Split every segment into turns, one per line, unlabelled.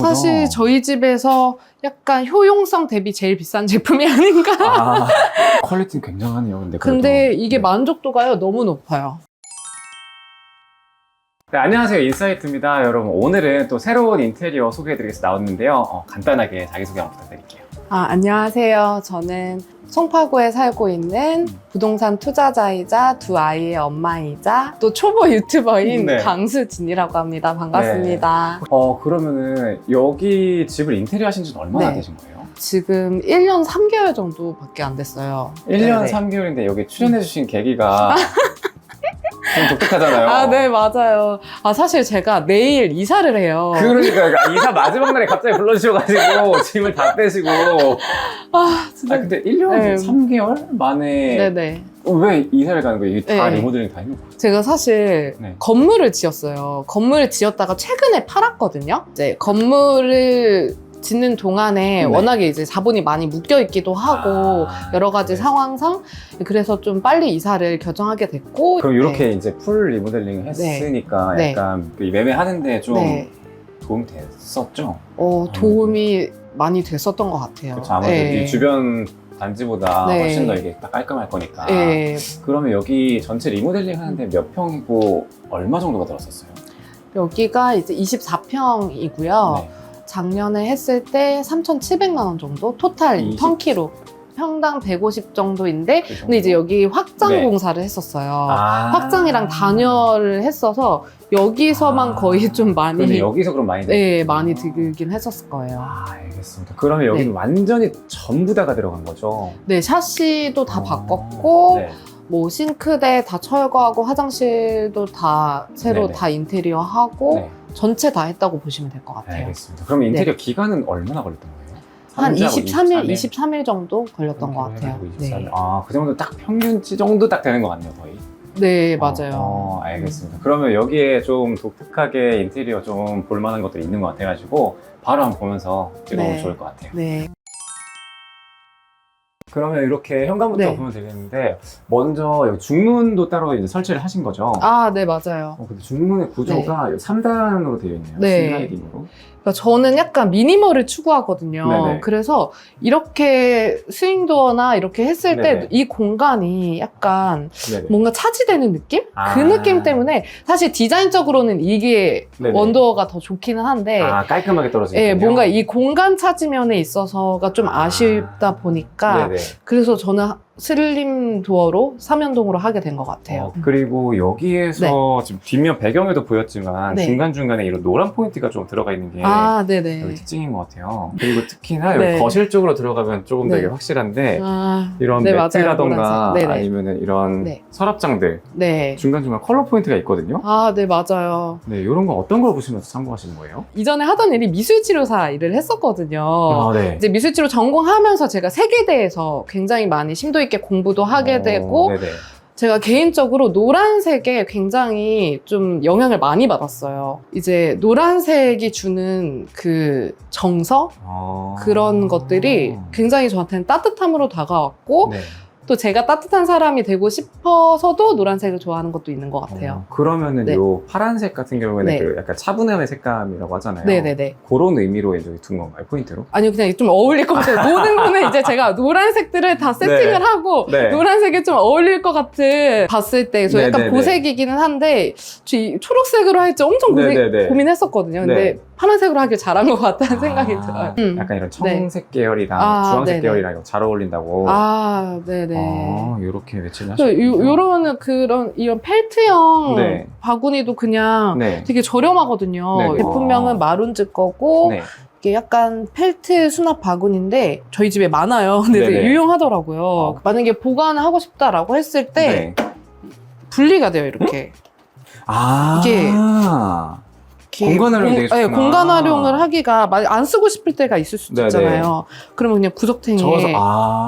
사실 저희 집에서 약간 효용성 대비 제일 비싼 제품이 아닌가.
아, 퀄리티는 굉장하네요. 근데, 그래도.
근데 이게
네.
만족도가요 너무 높아요.
네, 안녕하세요. 인사이트입니다. 여러분, 오늘은 또 새로운 인테리어 소개해드리겠습니다. 나왔는데요. 간단하게 자기소개 한번 부탁드릴게요.
안녕하세요. 저는 송파구에 살고 있는 부동산 투자자이자 두 아이의 엄마이자 또 초보 유튜버인
네.
강수진이라고 합니다. 반갑습니다.
그러면은 여기 집을 인테리어 하신 지는 얼마나
네.
되신 거예요?
지금 1년 3개월 정도밖에 안 됐어요.
1년
네네.
3개월인데 여기 출연해주신 계기가 좀 독특하잖아요.
네, 맞아요. 사실 제가 내일 이사를 해요.
그러니까 이사 마지막 날에 갑자기 불러주셔가지고 짐을 다 떼시고.
진짜.
근데 1년
네.
3개월 만에
네네.
왜 이사를 가는 거예요? 이게 다
네.
리모델링 다 해놓고.
제가 사실
네.
건물을 지었어요. 건물을 지었다가 최근에 팔았거든요. 이제 건물을 짓는 동안에
네.
워낙에 이제 자본이 많이 묶여 있기도 하고 여러 가지
네.
상황상 그래서 좀 빨리 이사를 결정하게 됐고.
그럼 이렇게
네.
이제 풀 리모델링 했으니까
네.
약간 그 매매하는데 좀
네.
도움 됐었죠?
도움이 많이 됐었던 것 같아요.
그렇죠. 아무래도
네.
이 주변 단지보다
네.
훨씬 더 이게 딱 깔끔할 거니까.
네.
그러면 여기 전체 리모델링 하는데 몇 평이고 얼마 정도가 들었었어요?
여기가 이제 24평이고요.
네.
작년에 했을 때 3,700만 원 정도 토탈
20?
턴키로 평당 150 정도인데
그 정도?
근데 이제 여기 확장
네.
공사를 했었어요.
아.
확장이랑 단열을 했어서 여기서만 거의 좀 많이
근데 여기서 그럼 많이
네,
들었구나.
많이 들긴 했었을 거예요.
알겠습니다. 그러면 여기는
네.
완전히 전부 다가 들어간 거죠?
네, 샤시도 다 바꿨고
네.
뭐 싱크대 다 철거하고 화장실도 다 새로
네네.
다 인테리어 하고
네.
전체 다 했다고 보시면 될 것 같아요.
알겠습니다. 그럼 인테리어 기간은 얼마나 걸렸던 거예요?
한
3주하고
23일 정도 걸렸던 것 같아요.
해가지고 23일.
네.
그 정도 딱 평균치 정도 딱 되는 것 같네요, 거의.
네, 맞아요.
알겠습니다. 그러면 여기에 좀 독특하게 인테리어 좀 볼만한 것들이 있는 것 같아가지고 바로 한번 보면서 찍어보면
네.
좋을 것 같아요.
네.
그러면 이렇게 현관부터
네.
보면 되겠는데 먼저 여기 중문도 따로 이제 설치를 하신 거죠?
네, 맞아요.
근데 중문의 구조가 3단으로 되어 있네요.
네.
슬라이딩으로.
그러니까 저는 약간 미니멀을 추구하거든요.
네네.
그래서 이렇게 스윙도어나 이렇게 했을
네네.
때 이 공간이 약간
네네.
뭔가 차지되는 느낌? 그 느낌 때문에 사실 디자인적으로는 이게
네네.
원도어가 더 좋기는 한데
깔끔하게 떨어지네요.
예, 뭔가 이 공간 차지면에 있어서가 좀 아쉽다 보니까
네네.
그래서 저는 슬림 도어로 삼연동으로 하게 된 것 같아요.
그리고 여기에서 지금 뒷면 배경에도 보였지만
네.
중간중간에 이런 노란 포인트가 좀 들어가 있는 게
네네.
여기 특징인 것 같아요. 그리고 특히나 여기
네.
거실 쪽으로 들어가면 조금 더
네.
이게 확실한데 이런
네, 맞아요.
매트라던가
노란색. 네네.
아니면은 이런
네.
서랍장들
네.
중간중간 컬러 포인트가 있거든요.
네, 맞아요.
네, 이런 거 어떤 걸 보시면서 참고하시는 거예요?
이전에 하던 일이 미술치료사 일을 했었거든요.
네.
이제 미술치료 전공하면서 제가 세계대에서 굉장히 많이 심도 있게 공부도 하게 되고
네네.
제가 개인적으로 노란색에 굉장히 좀 영향을 많이 받았어요. 이제 노란색이 주는 그 정서? 그런 것들이 굉장히 저한테는 따뜻함으로 다가왔고
네.
또 제가 따뜻한 사람이 되고 싶어서도 노란색을 좋아하는 것도 있는 것 같아요.
그러면은
네.
요 파란색 같은 경우에는
네.
그 약간 차분함의 색감이라고 하잖아요.
네네네.
그런 의미로 이제 둔 건가요? 포인트로?
아니요, 그냥 좀 어울릴 것 같아요. 모든 거는 이제 제가 노란색들을 다 세팅을
네.
하고
네.
노란색이 좀 어울릴 것 같은 봤을 때 저 약간
네네네.
보색이기는 한데 저 초록색으로 할지 엄청
네네네.
고민했었거든요. 근데
네.
파란색으로 하길 잘한 것 같다는 생각이 들어요.
약간 이런 청색 계열이랑 주황색
네네.
계열이랑 이거 잘 어울린다고.
네네.
이렇게 매치를
그
하셨군요.
요런 이런 펠트형
네.
바구니도 그냥
네.
되게 저렴하거든요.
네네.
제품명은 마룬즈 거고
네.
이게 약간 펠트 수납 바구니인데 저희 집에 많아요. 근데 되게
네네.
유용하더라고요. 만약에 보관을 하고 싶다라고 했을 때
네.
분리가 돼요, 이렇게. 이게 이렇게
공간 활용이 되겠구나.
네, 공간 활용을 하기가 안 쓰고 싶을 때가 있을 수도
네네.
있잖아요. 그러면 그냥 구석탱이에
적어서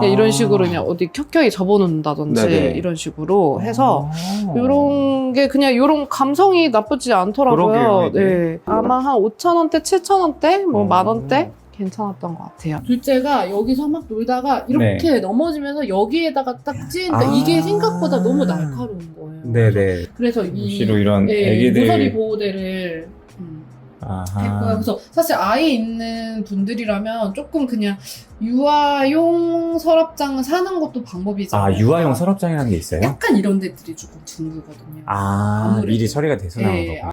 그냥 이런 식으로 그냥 어디 켜켜이 접어놓는다든지
네네.
이런 식으로 해서 요런 게 그냥 요런 감성이 나쁘지 않더라고요.
그러게요, 이게.
네. 아마 한 5,000원대, 7,000원대, 뭐 만원대 괜찮았던 것 같아요. 둘째가 여기서 막 놀다가 이렇게 넘어지면서 여기에다가 딱 찌니까 이게 생각보다 너무 날카로운 거예요.
네네.
그래서
무시로 이런
네,
애기들
모서리 보호대를 됐고요. 그래서 사실 아이 있는 분들이라면 조금 그냥 유아용 서랍장을 사는 것도 방법이잖아요.
아, 유아용 서랍장이라는 게 있어요?
약간 이런 데들이 조금 둥글거든요.
아, 미리 처리가 돼서 나온
네.
거구나.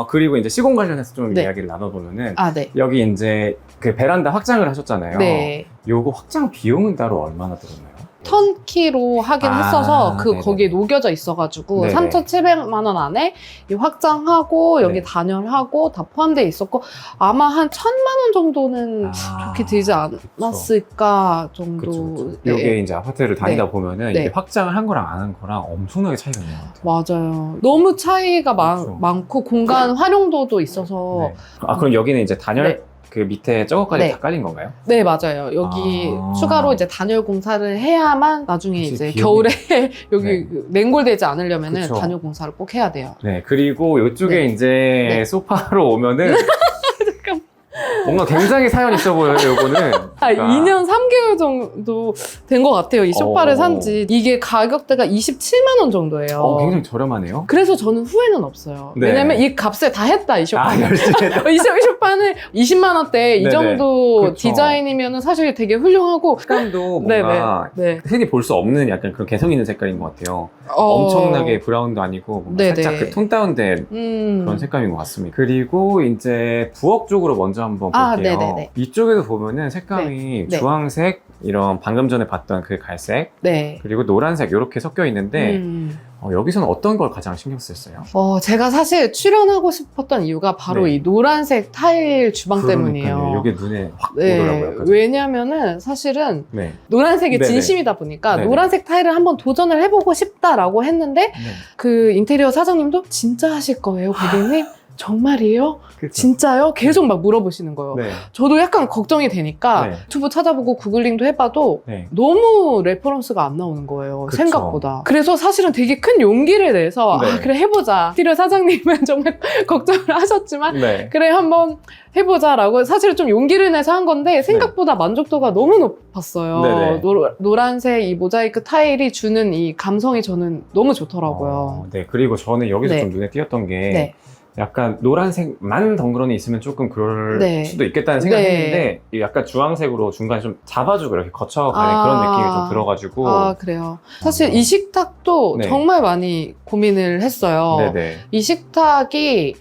그리고 이제 시공 관련해서 좀
네.
이야기를 나눠보면은,
아, 네.
여기 이제 그 베란다 확장을 하셨잖아요.
네.
요거 확장 비용은 따로 얼마나 들었나요?
턴키로 하긴 했어서
네네.
거기에 녹여져 있어가지고
네네.
3,700만 원 안에 이 확장하고 여기
네.
단열하고 다 포함되어 있었고 아마 한 1,000만 원 정도는 좋게 들지 않았을까 정도.
그쵸.
네.
요게 이제 아파트를 다니다
네.
보면은
네.
이게 확장을 한 거랑 안 한 거랑 엄청나게 차이가 있는 것 같아요.
맞아요. 너무 차이가
그렇죠.
많고 공간 활용도도 있어서
네. 그럼 여기는 이제 단열
네.
그 밑에 저거까지
네.
다 깔린 건가요?
네, 맞아요. 여기 추가로 이제 단열 공사를 해야만 나중에
혹시
이제
비용이-
겨울에 여기
네.
냉골되지 않으려면은
그쵸.
단열 공사를 꼭 해야 돼요.
네. 그리고 이쪽에
네.
이제
네.
소파로 오면은 뭔가 굉장히 사연 있어 보여요, 요거는.
아, 2년 3개월 정도 된 것 같아요. 이 소파를 산지. 이게 가격대가 27만 원 정도예요.
굉장히 저렴하네요.
그래서 저는 후회는 없어요.
네.
왜냐면 이 값에 다 했다, 이 소파는.
열심히 했다.
이 소파는 20만 원대 이
네네.
정도
그쵸.
디자인이면 사실 되게 훌륭하고.
색감도
네네.
뭔가
네.
흔히 볼 수 없는 약간 그런 개성 있는 색깔인 것 같아요.
어.
엄청나게 브라운도 아니고 뭔가
네네.
살짝 그 톤 다운된 그런 색감인 것 같습니다. 그리고 이제 부엌 쪽으로 먼저 한번 볼게요.
아, 네네네.
이쪽에도 보면은 색감이
네.
주황색, 이런 방금 전에 봤던 그 갈색,
네.
그리고 노란색 이렇게 섞여 있는데
음.
여기서는 어떤 걸 가장 신경 쓰셨어요?
제가 사실 출연하고 싶었던 이유가 바로
네.
이 노란색 타일 주방 때문이에요.
이게 눈에 확
네.
오더라고요. 약간.
왜냐면은 사실은
네.
노란색이
네네.
진심이다 보니까
네네.
노란색 타일을 한번 도전을 해보고 싶다라고 했는데
네.
그 인테리어 사장님도 진짜 하실 거예요, 고객님? 정말이에요?
그쵸.
진짜요? 계속 막 물어보시는 거예요.
네.
저도 약간 걱정이 되니까
네.
유튜브 찾아보고 구글링도 해봐도
네.
너무 레퍼런스가 안 나오는 거예요.
그쵸.
생각보다. 그래서 사실은 되게 큰 용기를 내서
네.
그래 해보자. 인테리어 사장님은 정말 걱정을 하셨지만
네.
그래 한번 해보자라고 사실은 좀 용기를 내서 한 건데 생각보다 만족도가 너무 높았어요.
네네.
노란색 이 모자이크 타일이 주는 이 감성이 저는 너무 좋더라고요.
네. 그리고 저는 여기서
네.
좀 눈에 띄었던 게
네.
약간 노란색만 덩그러니 있으면 조금 그럴
네.
수도 있겠다는 생각을
네.
했는데 이 약간 주황색으로 중간에 좀 잡아주고 이렇게 거쳐가는 그런 느낌이 좀 들어가지고
아, 그래요. 사실 이 식탁도
네.
정말 많이 고민을 했어요.
네네.
이 식탁이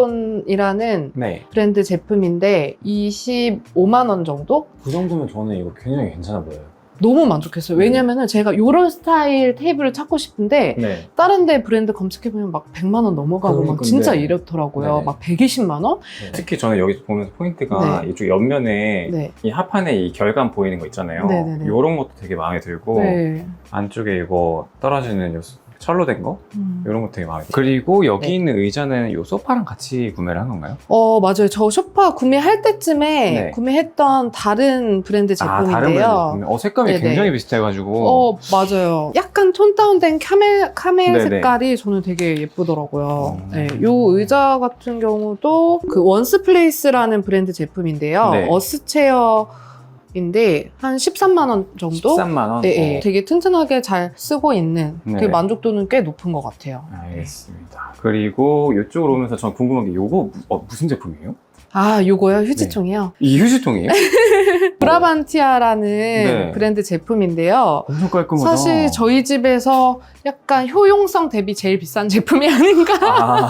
하우스온이라는
네.
브랜드 제품인데 25만 원 정도?
그 정도면 저는 이거 굉장히 괜찮아 보여요.
너무 만족했어요. 왜냐면은 제가 이런 스타일 테이블을 찾고 싶은데
네.
다른 데 브랜드 검색해보면 막 100만 원 넘어가고 막
그러니까,
진짜
네.
이렇더라고요.
네네.
막 120만 원?
네. 특히 저는 여기서 보면서 포인트가 이쪽 옆면에
네.
이 합판에 이 결감 보이는 거 있잖아요.
네네네.
이런 것도 되게 마음에 들고
네.
안쪽에 이거 떨어지는 요 철로 된 거? 이런 것도 되게 마음에 들어요. 그리고 여기
네.
있는 의자는 요 소파랑 같이 구매를 한 건가요?
맞아요. 저 소파 구매할 때쯤에
네.
구매했던 다른 브랜드
다른
제품인데요.
브랜드. 색감이
네네.
굉장히 비슷해가지고.
맞아요. 약간 톤 다운된 카멜
네네.
색깔이 저는 되게 예쁘더라고요. 네,
음.
요 의자 같은 경우도 그 원스플레이스라는 브랜드 제품인데요.
네.
어스체어인데 한 13만 원 정도?
13만 원?
네, 되게 튼튼하게 잘 쓰고 있는
네.
되게 만족도는 꽤 높은 것 같아요.
알겠습니다. 그리고 이쪽으로 오면서 전 궁금한 게 요거 무슨 제품이에요?
아, 요거요? 휴지통이요?
이 휴지통이에요?
브라반티아라는
네.
브랜드 제품인데요.
엄청 깔끔하다.
사실 저희 집에서 약간 효용성 대비 제일 비싼 제품이 아닌가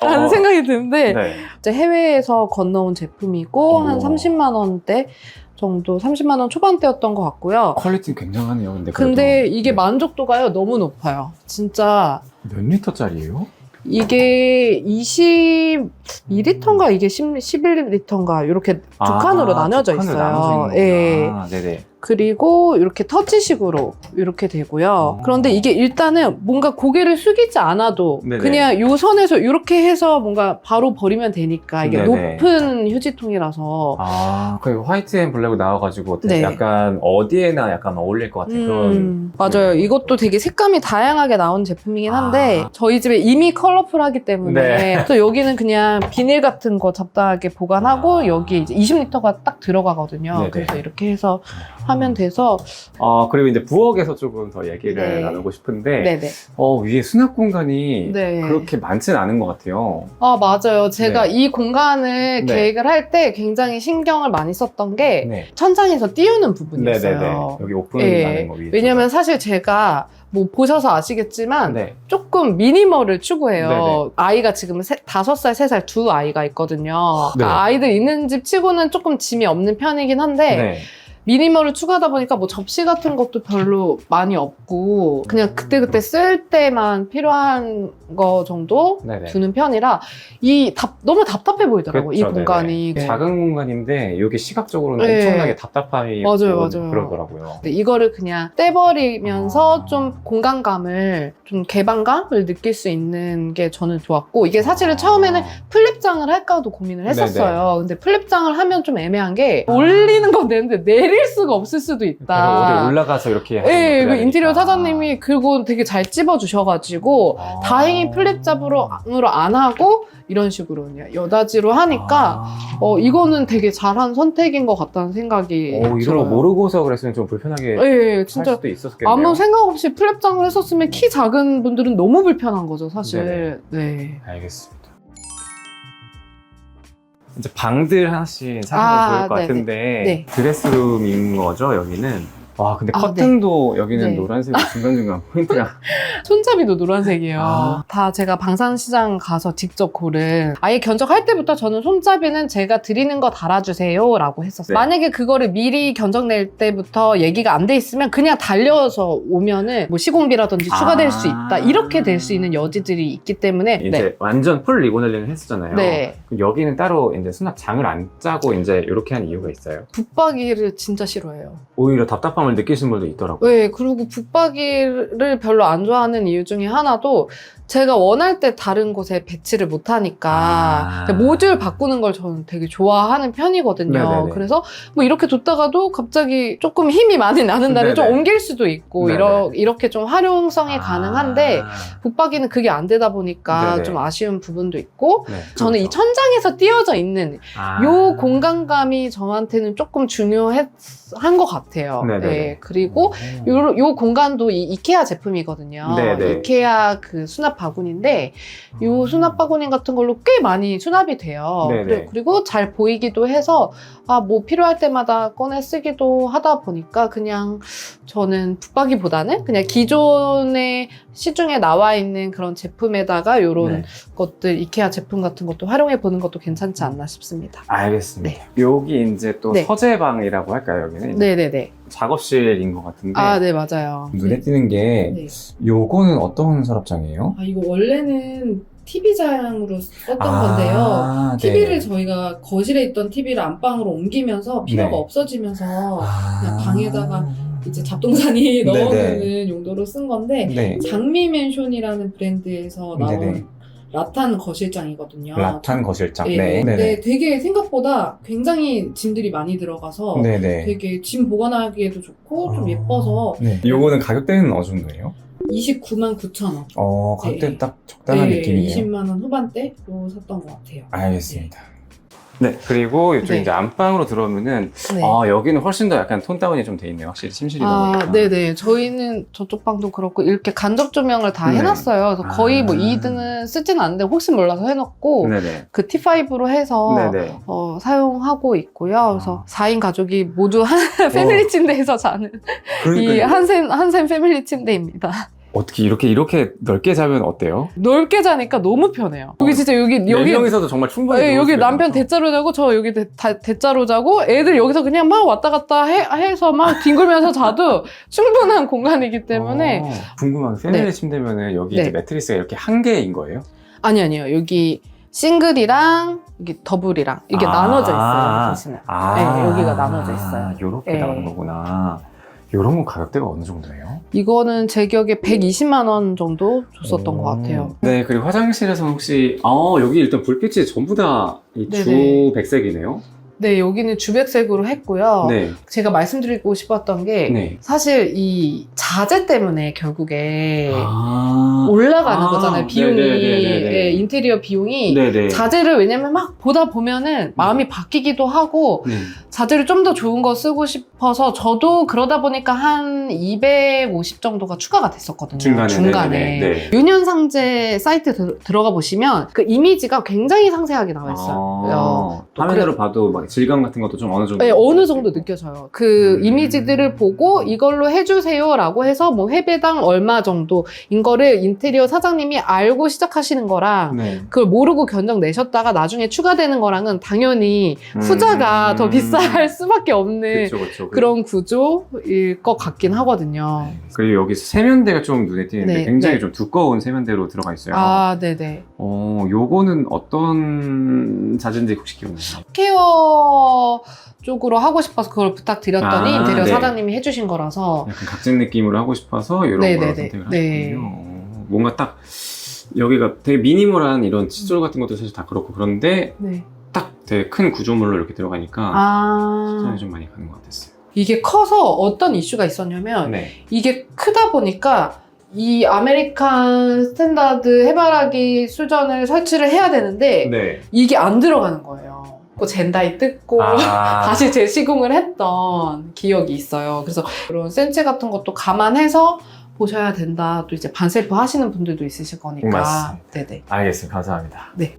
라는 생각이 드는데
네.
이제 해외에서 건너온 제품이고 한 30만 원대 정도 30만 원 초반대였던 것 같고요.
퀄리티는 굉장하네요. 근데
근데
그래도.
이게
네.
만족도가요 너무 높아요. 진짜
몇 리터짜리예요?
이게 22리터인가 이게 11리터인가 이렇게 두 칸으로 나눠져
두 칸으로
있어요.
나눠져
예.
있는 거구나. 네네.
그리고 이렇게 터치식으로 이렇게 되고요. 그런데 이게 일단은 뭔가 고개를 숙이지 않아도
네네.
그냥 요 선에서 이렇게 해서 뭔가 바로 버리면 되니까 이게
네네.
높은 휴지통이라서
그 화이트 앤 블랙으로 나와가지고 되게
네.
약간 어디에나 약간 어울릴 것 같은 그런.
맞아요. 이것도 되게 색감이 다양하게 나온 제품이긴 한데 저희 집에 이미 컬러풀하기 때문에
네.
또 여기는 그냥 비닐 같은 거 잡다하게 보관하고 여기 이제 20리터가 딱 들어가거든요.
네네.
그래서 이렇게 해서 하면 돼서.
그리고 이제 부엌에서 조금 더 얘기를
네.
나누고 싶은데,
네네.
위에 수납 공간이
네.
그렇게 많지는 않은 것 같아요.
맞아요. 제가
네.
이 공간을
네.
계획을 할 때 굉장히 신경을 많이 썼던 게
네.
천장에서 띄우는 부분이었어요.
네네네. 여기 오픈
네.
나는 거 위에.
왜냐면 사실 제가 뭐 보셔서 아시겠지만
네.
조금 미니멀을 추구해요.
네네.
아이가 지금 5살, 3살 두 아이가 있거든요.
네.
그러니까 아이들 있는 집 치고는 조금 짐이 없는 편이긴 한데
네.
미니멀을 추구하다 보니까 뭐 접시 같은 것도 별로 많이 없고 그냥 그때그때 쓸 때만 필요한 거 정도
네네.
두는 편이라 너무 답답해 보이더라고요.
그렇죠,
이 공간이.
네네. 작은 공간인데 여기 시각적으로는
네.
엄청나게 답답함이
맞아요.
그러더라고요.
근데 이거를 그냥 떼버리면서 좀 공간감을 좀 개방감을 느낄 수 있는 게 저는 좋았고 이게 사실은 처음에는 플립장을 할까도 고민을 했었어요. 근데 플립장을 하면 좀 애매한 게 올리는 건 되는데 내릴 수가 없을 수도 있다.
어디 올라가서 이렇게
네, 그 인테리어 사장님이 그거 되게 잘 찝어주셔가지고 다행히 플립잡으로 안 하고 이런 식으로 그냥 여다지로 하니까 이거는 되게 잘한 선택인 것 같다는 생각이
이런 거
들어요.
모르고서 그랬으면 좀 불편하게
네,
할
진짜
수도 있었겠네요.
아무 생각 없이 플랩장을 했었으면 키 작은 분들은 너무 불편한 거죠, 사실.
네네.
네.
알겠습니다. 이제 방들 하나씩 살펴보면 좋을 것
네네.
같은데
네.
드레스룸인 거죠, 여기는? 와, 근데
네.
커튼도 여기는
네.
노란색이 중간중간 포인트가.
손잡이도 노란색이에요. 다 제가 방산시장 가서 직접 고른 아예 견적할 때부터 저는 손잡이는 제가 드리는 거 달아주세요 라고 했었어요.
네.
만약에 그거를 미리 견적 낼 때부터 얘기가 안 돼 있으면 그냥 달려서 오면은 뭐 시공비라든지 추가될 수 있다 이렇게 될 수 있는 여지들이 있기 때문에
이제 완전 풀 리모델링을 했었잖아요.
네.
그럼 여기는 따로 이제 수납장을 안 짜고 이제 이렇게 한 이유가 있어요.
붙박이를 진짜 싫어해요.
오히려 답답함을 느끼시는 분도 있더라고요.
네, 그리고 붙박이를 별로 안 좋아하는 이유 중에 하나도 제가 원할 때 다른 곳에 배치를 못하니까 모듈 바꾸는 걸 저는 되게 좋아하는 편이거든요.
네네네.
그래서 뭐 이렇게 뒀다가도 갑자기 조금 힘이 많이 나는 날에 좀
네네.
옮길 수도 있고
네네.
이렇게 좀 활용성이 가능한데 붙박이는 그게 안 되다 보니까
네네.
좀 아쉬운 부분도 있고
네,
저는 이
그렇죠.
천장에서 띄어져 있는 요 공간감이 저한테는 조금 중요한 것 같아요.
네네네.
네, 그리고 요 공간도 이 이케아 제품이거든요.
네네.
이케아 그 수납 바구니인데 요 수납 바구니 같은 걸로 꽤 많이 수납이 돼요.
네네.
그리고 잘 보이기도 해서 뭐 필요할 때마다 꺼내 쓰기도 하다 보니까 그냥 저는 붙박이보다는 그냥 기존의 시중에 나와 있는 그런 제품에다가 요런
네.
것들 이케아 제품 같은 것도 활용해 보는 것도 괜찮지 않나 싶습니다.
알겠습니다. 여기 이제 또
네.
서재방이라고 할까요, 여기는?
네네네.
작업실인 것 같은데.
네, 맞아요.
눈에 띄는 게
네.
요거는 어떤 서랍장이에요?
이거 원래는 TV장으로 썼던 건데요. TV를 저희가 거실에 있던 TV를 안방으로 옮기면서 필요가
네.
없어지면서 그냥 방에다가 이제 잡동사니
네네.
넣어놓는 용도로 쓴 건데
네.
장미맨션이라는 브랜드에서 나온
네네.
라탄 거실장이거든요.
라탄 거실장.
네.
네.
근데 되게 생각보다 굉장히 짐들이 많이 들어가서
네네.
되게 짐 보관하기에도 좋고 좀 예뻐서
네. 요거는 가격대는 어느 정도예요?
29만 9천 원.
가격대
네.
딱 적당한 느낌이네요.
20만 원 후반대로 샀던 것 같아요.
알겠습니다. 네. 그리고 이쪽
네.
이제 안방으로 들어오면은
네.
여기는 훨씬 더 약간 톤 다운이 좀 돼 있네요. 확실히 침실이다 보니까.
네네. 저희는 저쪽 방도 그렇고 이렇게 간접 조명을 다
네.
해놨어요. 그래서 거의 뭐 2등은 쓰진 않는데 혹시 몰라서 해놓고
네네.
그 T5로 해서
네네.
사용하고 있고요. 그래서 4인 가족이 모두 한 패밀리 침대에서 자는 이 한샘 패밀리 침대입니다.
어떻게 이렇게 넓게 자면 어때요?
넓게 자니까 너무 편해요. 여기 진짜 여기
4명이서도 정말 충분히
네, 여기
누울 수가
남편
있어서.
대자로 자고 저 여기 대자로 자고 애들 여기서 그냥 막 왔다 갔다 해서 막 뒹굴면서 자도 충분한 공간이기 때문에
궁금한 게 패밀리
네.
침대면은 여기
네.
이제 매트리스가 이렇게 한 개인 거예요?
아니요. 여기 싱글이랑 이게 더블이랑 이게 나눠져 있어요. 대신에. 네, 여기가 나눠져 있어요.
이렇게
네.
나오는 거구나. 이런 건 가격대가 어느 정도예요?
이거는 제 기억에 120만 원 정도 줬었던 것 같아요.
네, 그리고 화장실에서는 혹시 여기 일단 불빛이 전부 다 이
네네.
주 백색이네요.
네, 여기는 주백색으로 했고요.
네.
제가 말씀드리고 싶었던 게
네.
사실 이 자재 때문에 결국에 올라가는 거잖아요. 비용이.
네네네네네.
네, 인테리어 비용이
네네.
자재를 왜냐면 막 보다 보면은 마음이 바뀌기도 하고
네.
자재를 좀 더 좋은 거 쓰고 싶어서 저도 그러다 보니까 한 250 정도가 추가가 됐었거든요.
중간에. 네.
윤현상제 사이트 들어가 보시면 그 이미지가 굉장히 상세하게 나와 있어요. 또
화면으로 봐도 막 질감 같은 것도 좀 어느 정도.
네, 어느 정도 느껴져요. 그 이미지들을 보고 이걸로 해주세요라고 해서 뭐 회배당 얼마 정도인 거를 인테리어 사장님이 알고 시작하시는 거랑
네.
그걸 모르고 견적 내셨다가 나중에 추가되는 거랑은 당연히 후자가 더 비쌀 수밖에 없는
그쵸.
그런 구조일 것 같긴 하거든요.
그리고 여기서 세면대가 좀 눈에 띄는데
네,
굉장히
네.
좀 두꺼운 세면대로 들어가 있어요.
아, 네네.
요거는 어떤 자재인지 혹시 기억나요?
케어 쪽으로 하고 싶어서 그걸 부탁드렸더니 인테리어
네.
사장님이 해주신 거라서
약간 각진 느낌으로 하고 싶어서 이런
네네네.
걸 선택을
네.
하셨군요. 뭔가 딱 여기가 되게 미니멀한 이런 칫솔 같은 것도 사실 다 그렇고 그런데
네.
딱 되게 큰 구조물로 이렇게 들어가니까
아,
시선이 좀 많이 가는 것 같았어요.
이게 커서 어떤 이슈가 있었냐면
네.
이게 크다 보니까 이 아메리칸 스탠다드 해바라기 수전을 설치를 해야 되는데
네.
이게 안 들어가는 거예요. 그 젠다이 뜯고 다시 재시공을 했던 기억이 있어요. 그래서 그런 센체 같은 것도 감안해서 보셔야 된다. 또 이제 반셀프 하시는 분들도 있으실 거니까.
맞습니다.
네네.
알겠습니다. 감사합니다.
네.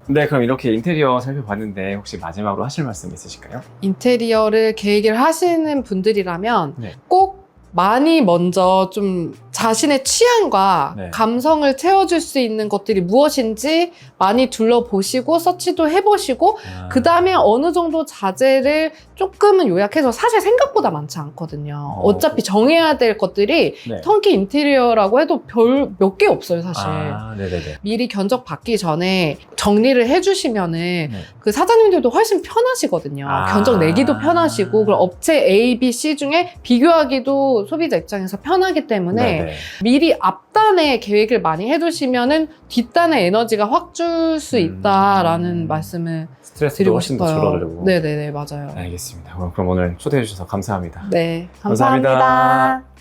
네, 그럼 이렇게 인테리어 살펴봤는데 혹시 마지막으로 하실 말씀 있으실까요?
인테리어를 계획을 하시는 분들이라면
네.
꼭 많이 먼저 좀 자신의 취향과
네.
감성을 채워줄 수 있는 것들이 무엇인지 많이 둘러보시고 서치도 해보시고 그 다음에 어느 정도 자재를 조금은 요약해서 사실 생각보다 많지 않거든요. 어차피 정해야 될 것들이
네.
턴키 인테리어라고 해도 별 몇 개 없어요, 사실.
네네네.
미리 견적 받기 전에 정리를 해주시면은
네.
그 사장님들도 훨씬 편하시거든요. 견적 내기도 편하시고 그리고 업체 A, B, C 중에 비교하기도 소비자 입장에서 편하기 때문에
네네.
미리 앞단에 계획을 많이 해두시면은 뒷단에 에너지가 확 줄 수 있다라는 말씀을
스트레스도
드리고
훨씬 더
싶어요.
줄어들고.
네네네, 맞아요.
알겠습니다. 그럼 오늘 초대해 주셔서 감사합니다.
네,
감사합니다.
감사합니다.